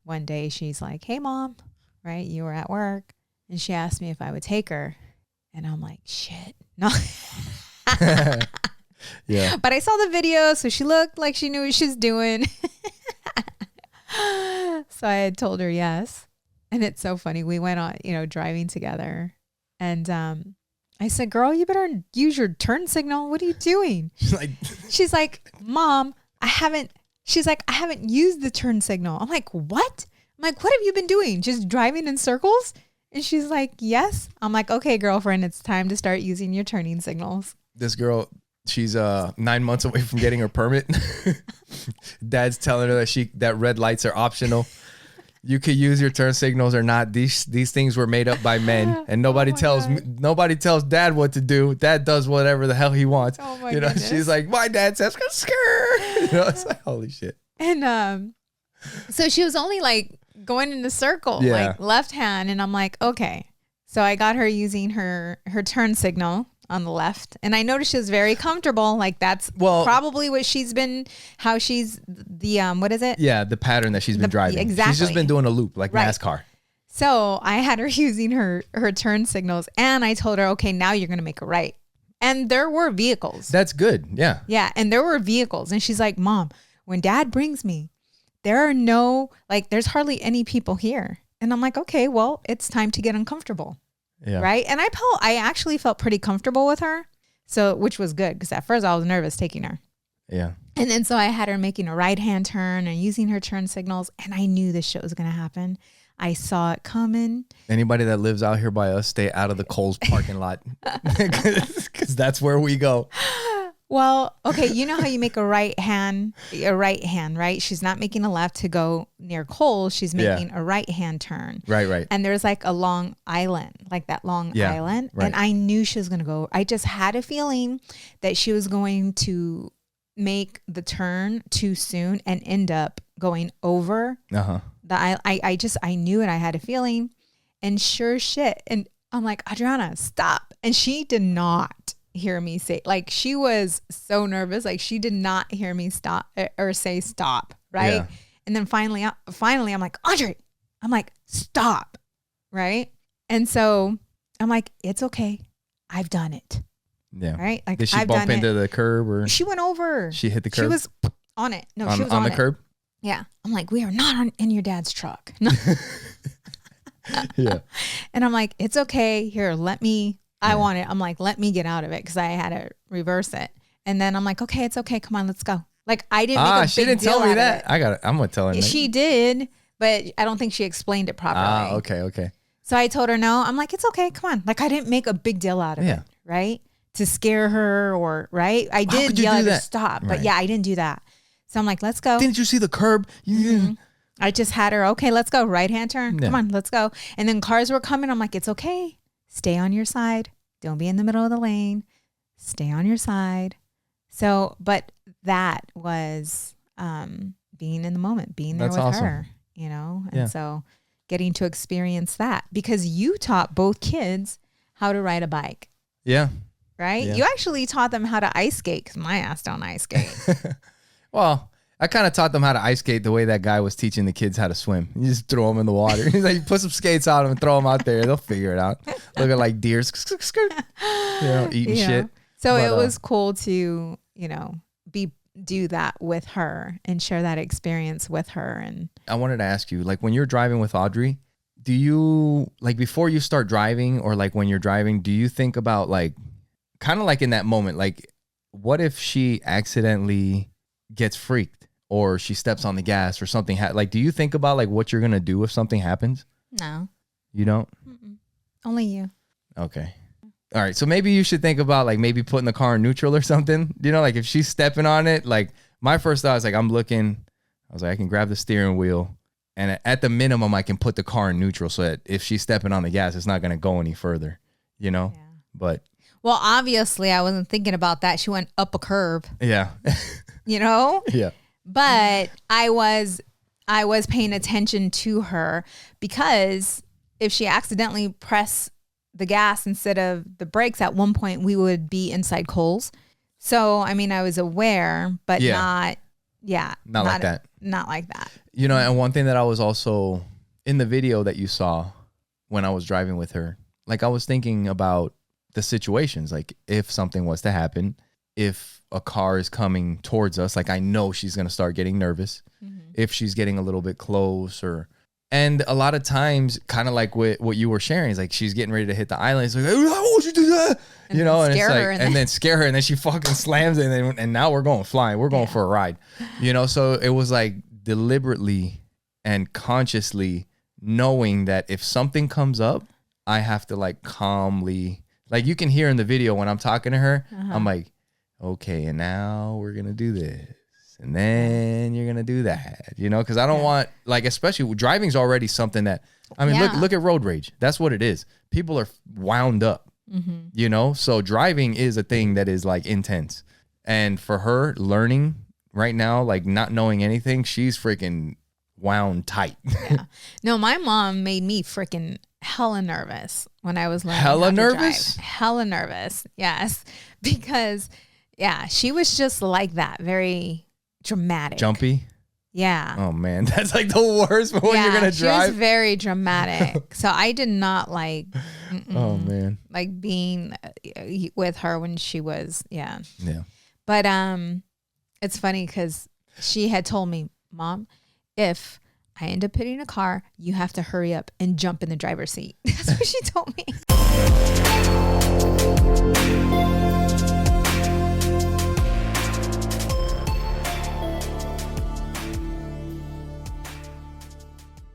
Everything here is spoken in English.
one day she's like, hey, Mom, right? You were at work. And she asked me if I would take her. And I'm like, shit, no. Yeah. But I saw the video, so she looked like she knew what she was doing. So I had told her yes. And it's so funny. We went on, driving together. And I said, girl, you better use your turn signal. What are you doing? She's like, Mom, I haven't used the turn signal. I'm like, what? I'm like, what have you been doing? Just driving in circles? And she's like, yes. I'm like, okay, girlfriend, it's time to start using your turning signals. This girl, she's 9 months away from getting her permit. Dad's telling her that red lights are optional. You could use your turn signals or not. These things were made up by men, and nobody tells Dad what to do. Dad does whatever the hell he wants. Oh my goodness. She's like, my dad says, "Skrr." It's like, holy shit. And so she was only like going in a circle, like left hand, and I'm like, okay. So I got her using her turn signal on the left, and I noticed she was very comfortable. Like that's probably what how she's the what is it? Yeah, the pattern that she's been driving. Exactly. She's just been doing a loop like NASCAR. So I had her using her turn signals, and I told her, okay, now you're gonna make a right. And there were vehicles. That's good. Yeah. Yeah, and there were vehicles, and she's like, Mom, when Dad brings me, there's hardly any people here. And I'm like, okay, well, it's time to get uncomfortable. Yeah. Right. And I actually felt pretty comfortable with her. So, which was good because at first I was nervous taking her. Yeah. And then so I had her making a right hand turn and using her turn signals. And I knew this shit was going to happen. I saw it coming. Anybody that lives out here by us, stay out of the Kohl's parking lot because that's where we go. Well, okay, you know how you make a right hand, right? She's not making a left to go near Kohl's. She's making a right hand turn. Right. And there's like a long island, like that long island. Right. And I knew she was going to go. I just had a feeling that she was going to make the turn too soon and end up going over the I knew it. I had a feeling. And sure shit. And I'm like, Adriana, stop. And she did not hear me say, like, she was so nervous, like she did not hear me stop or say stop, right? Yeah. And then finally I'm like, Audrey, I'm like, stop, right? And so I'm like, it's okay, I've done it. Yeah. Right? Like, did she bump into the curb or she went over? She hit the curb? She was on it. No, she was on the curb? Yeah. I'm like, we are not in your dad's truck. No. Yeah. And I'm like, it's okay, here, let me I want it. I'm like, let me get out of it because I had to reverse it. And then I'm like, okay, it's okay. Come on, let's go. Like I didn't make a big she didn't deal tell me out that. of it. I'm going to tell her. She did, but I don't think she explained it properly. Okay. So I told her no. I'm like, it's okay. Come on. Like I didn't make a big deal out of it, right? To scare her or, right? I did yell at her stop, but I didn't do that. So I'm like, let's go. Didn't you see the curb? Mm-hmm. I just had her, okay, let's go. Right hand turn. Come on, let's go. And then cars were coming. I'm like, it's okay. Stay on your side. Don't be in the middle of the lane. Stay on your side. So, but that was being in the moment, being there with her, And so getting to experience that because you taught both kids how to ride a bike. Yeah. Right? Yeah. You actually taught them how to ice skate because my ass don't ice skate. Well, I kind of taught them how to ice skate the way that guy was teaching the kids how to swim. You just throw them in the water. He's like, put some skates on them and throw them out there. They'll figure it out. Looking like deer, eating shit. So it was cool to, do that with her and share that experience with her. And I wanted to ask you, like when you're driving with Audrey, do you, like before you start driving or like when you're driving, do you think about like, kind of like in that moment, like what if she accidentally gets freaked? Or she steps on the gas or something. Like, do you think about like what you're going to do if something happens? No. You don't? Mm-mm. Only you. Okay. All right. So maybe you should think about like maybe putting the car in neutral or something. Like if she's stepping on it, like my first thought was like, I was like, I can grab the steering wheel and at the minimum I can put the car in neutral so that if she's stepping on the gas, it's not going to go any further, Yeah. But. Well, obviously I wasn't thinking about that. She went up a curb. Yeah. Yeah. But I was paying attention to her because if she accidentally pressed the gas instead of the brakes, at one point we would be inside Kohl's. So, I mean, I was aware, but not Yeah. Not like that. Not like that. You know, and one thing that I was also in the video that you saw when I was driving with her, like I was thinking about the situations, like if something was to happen, if a car is coming towards us, like I know she's going to start getting nervous. If she's getting a little bit close and a lot of times kind of like what you were sharing is like she's getting ready to hit the island. It's like, how would you do that? You know, and it's like, and then scare her and then she fucking slams it and now we're going flying. We're going for a ride, you know? So it was like deliberately and consciously knowing that if something comes up, I have to like calmly, like you can hear in the video when I'm talking to her, I'm like, okay, and now we're going to do this. And then you're going to do that, you know, because I don't want, like, especially driving's already something that, I mean, look at road rage. That's what it is. People are wound up, you know, so driving is a thing that is like intense. And for her learning right now, like not knowing anything, she's freaking wound tight. No, my mom made me freaking hella nervous when I was learning hella how to nervous? drive. Hella nervous. Yes. Because, she was just like that. Very dramatic. Jumpy? Yeah. Oh, man. That's like the worst for when you're going to drive. She was very dramatic. So I did not like, oh, man. like being with her when she was, Yeah. But it's funny because she had told me, Mom, if I end up hitting a car, you have to hurry up and jump in the driver's seat. That's what she told me.